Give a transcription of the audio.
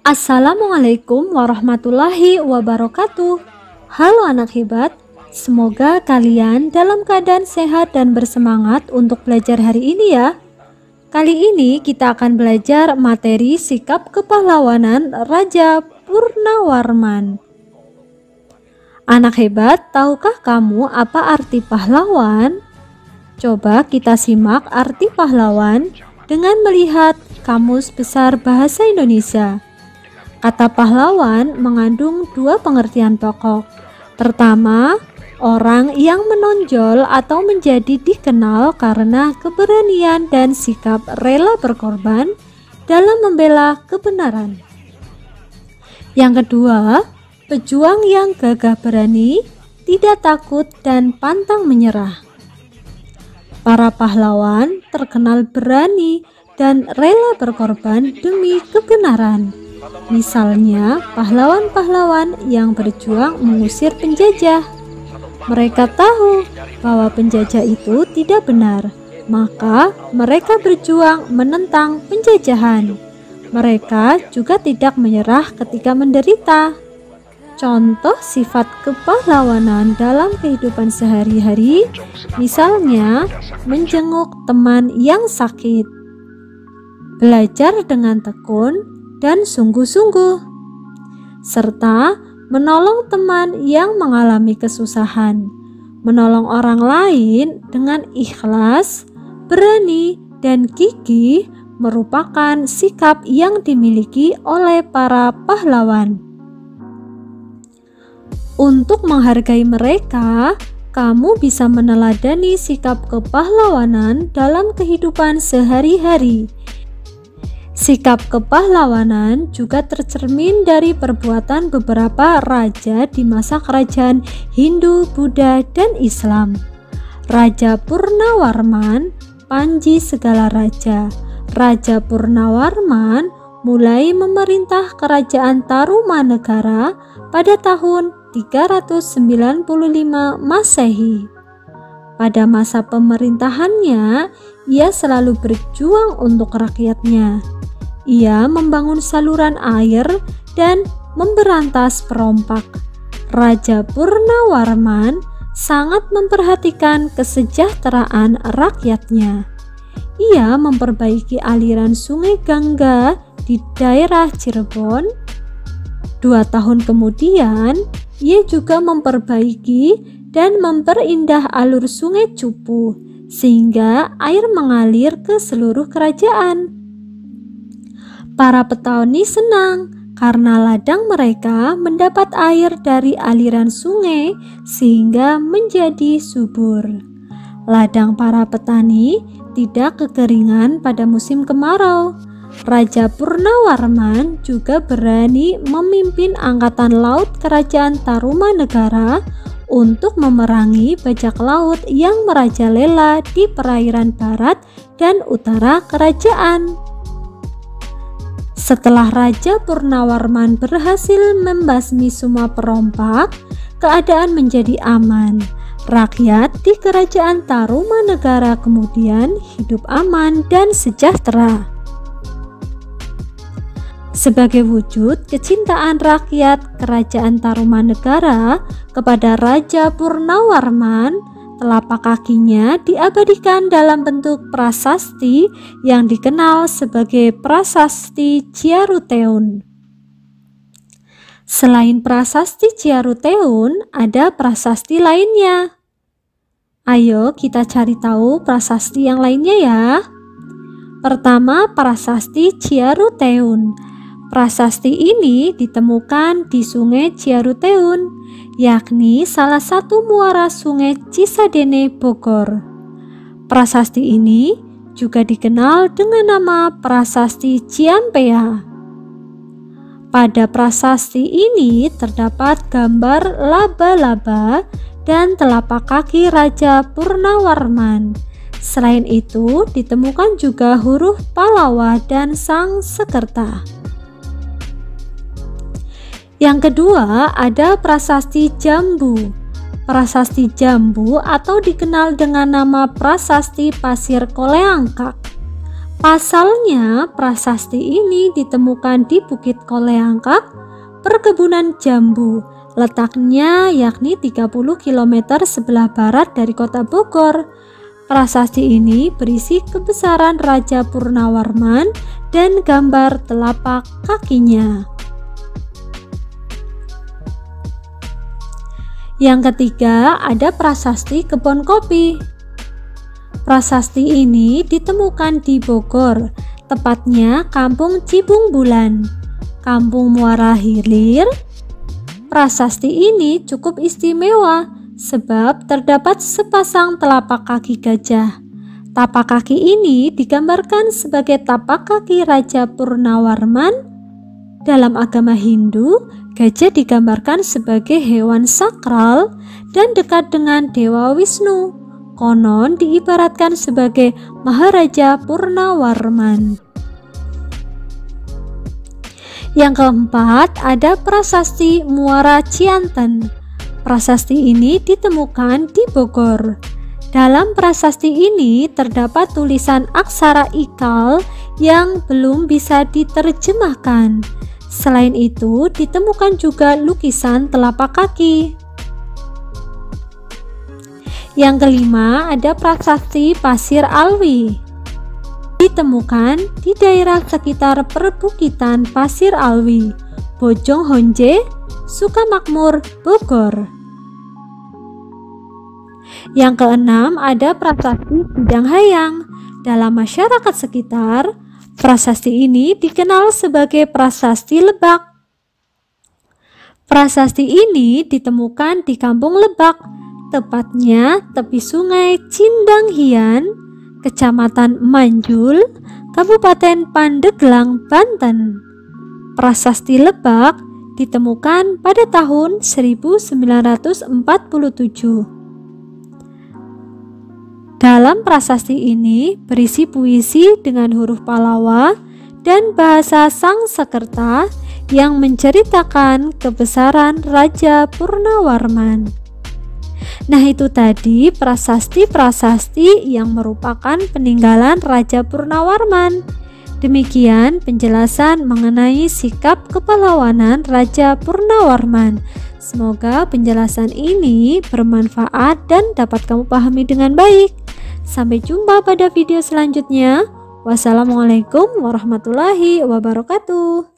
Assalamualaikum warahmatullahi wabarakatuh. Halo anak hebat, semoga kalian dalam keadaan sehat dan bersemangat untuk belajar hari ini ya. Kali ini kita akan belajar materi sikap kepahlawanan Raja Purnawarman. Anak hebat, tahukah kamu apa arti pahlawan? Coba kita simak arti pahlawan dengan melihat Kamus Besar Bahasa Indonesia. Kata pahlawan mengandung dua pengertian pokok. Pertama, orang yang menonjol atau menjadi dikenal karena keberanian dan sikap rela berkorban dalam membela kebenaran. Yang kedua, pejuang yang gagah berani, tidak takut dan pantang menyerah. Para pahlawan terkenal berani dan rela berkorban demi kebenaran. Misalnya, pahlawan-pahlawan yang berjuang mengusir penjajah. Mereka tahu bahwa penjajah itu tidak benar, maka mereka berjuang menentang penjajahan. Mereka juga tidak menyerah ketika menderita. Contoh sifat kepahlawanan dalam kehidupan sehari-hari, misalnya menjenguk teman yang sakit, belajar dengan tekun dan sungguh-sungguh, serta menolong teman yang mengalami kesusahan. Menolong orang lain dengan ikhlas, berani, dan gigih merupakan sikap yang dimiliki oleh para pahlawan. Untuk menghargai mereka, kamu bisa meneladani sikap kepahlawanan dalam kehidupan sehari-hari. Sikap kepahlawanan juga tercermin dari perbuatan beberapa raja di masa kerajaan Hindu, Buddha, dan Islam. Raja Purnawarman, panji segala raja. Raja Purnawarman mulai memerintah kerajaan Tarumanegara pada tahun 395 Masehi. Pada masa pemerintahannya, ia selalu berjuang untuk rakyatnya. Ia membangun saluran air dan memberantas perompak. Raja Purnawarman sangat memperhatikan kesejahteraan rakyatnya. Ia memperbaiki aliran sungai Gangga di daerah Cirebon. 2 tahun kemudian, ia juga memperbaiki dan memperindah alur sungai Cupu sehingga air mengalir ke seluruh kerajaan. Para petani senang karena ladang mereka mendapat air dari aliran sungai sehingga menjadi subur. Ladang para petani tidak kekeringan pada musim kemarau. Raja Purnawarman juga berani memimpin angkatan laut kerajaan Tarumanegara untuk memerangi bajak laut yang merajalela di perairan barat dan utara kerajaan. Setelah Raja Purnawarman berhasil membasmi semua perompak, keadaan menjadi aman. Rakyat di kerajaan Tarumanegara kemudian hidup aman dan sejahtera. Sebagai wujud kecintaan rakyat kerajaan Tarumanegara kepada Raja Purnawarman, telapak kakinya diabadikan dalam bentuk prasasti yang dikenal sebagai Prasasti Ciaruteun. Selain Prasasti Ciaruteun, ada prasasti lainnya. Ayo kita cari tahu prasasti yang lainnya ya. Pertama, Prasasti Ciaruteun. Prasasti ini ditemukan di Sungai Ciaruteun, yakni salah satu muara Sungai Cisadene, Bogor. Prasasti ini juga dikenal dengan nama Prasasti Ciampea. Pada prasasti ini terdapat gambar laba-laba dan telapak kaki Raja Purnawarman. Selain itu, ditemukan juga huruf Palawa dan Sang Sekerta. Yang kedua, ada Prasasti Jambu. Prasasti Jambu atau dikenal dengan nama Prasasti Pasir Koleangkak Pasalnya, prasasti ini ditemukan di Bukit Koleangkak, perkebunan jambu. Letaknya yakni 30 km sebelah barat dari kota Bogor. Prasasti ini berisi kebesaran Raja Purnawarman dan gambar telapak kakinya. Yang ketiga, ada prasasti kebun kopi. Prasasti ini ditemukan di Bogor, tepatnya Kampung Cibung Bulan, Kampung Muara Hilir. Prasasti ini cukup istimewa sebab terdapat sepasang telapak kaki gajah. Tapak kaki ini digambarkan sebagai tapak kaki Raja Purnawarman. Dalam agama Hindu, gajah digambarkan sebagai hewan sakral dan dekat dengan Dewa Wisnu. Konon diibaratkan sebagai Maharaja Purnawarman. Yang keempat, ada prasasti Muara Cianten. Prasasti ini ditemukan di Bogor. Dalam prasasti ini terdapat tulisan aksara Ikal yang belum bisa diterjemahkan. Selain itu, ditemukan juga lukisan telapak kaki. Yang kelima, ada prasasti Pasir Alwi. Ditemukan di daerah sekitar perbukitan Pasir Alwi, Bojong Honje, Sukamakmur, Bogor. Yang keenam, ada prasasti Bidang Hayang. Dalam masyarakat sekitar, prasasti ini dikenal sebagai prasasti Lebak. Prasasti ini ditemukan di Kampung Lebak, tepatnya tepi sungai Cindanghian, Kecamatan Manjul, Kabupaten Pandeglang, Banten. Prasasti Lebak ditemukan pada tahun 1947. Dalam prasasti ini berisi puisi dengan huruf Palawa dan bahasa Sangsekerta yang menceritakan kebesaran Raja Purnawarman. Nah, itu tadi prasasti-prasasti yang merupakan peninggalan Raja Purnawarman. Demikian penjelasan mengenai sikap kepahlawanan Raja Purnawarman. Semoga penjelasan ini bermanfaat dan dapat kamu pahami dengan baik. Sampai jumpa pada video selanjutnya. Wassalamualaikum warahmatullahi wabarakatuh.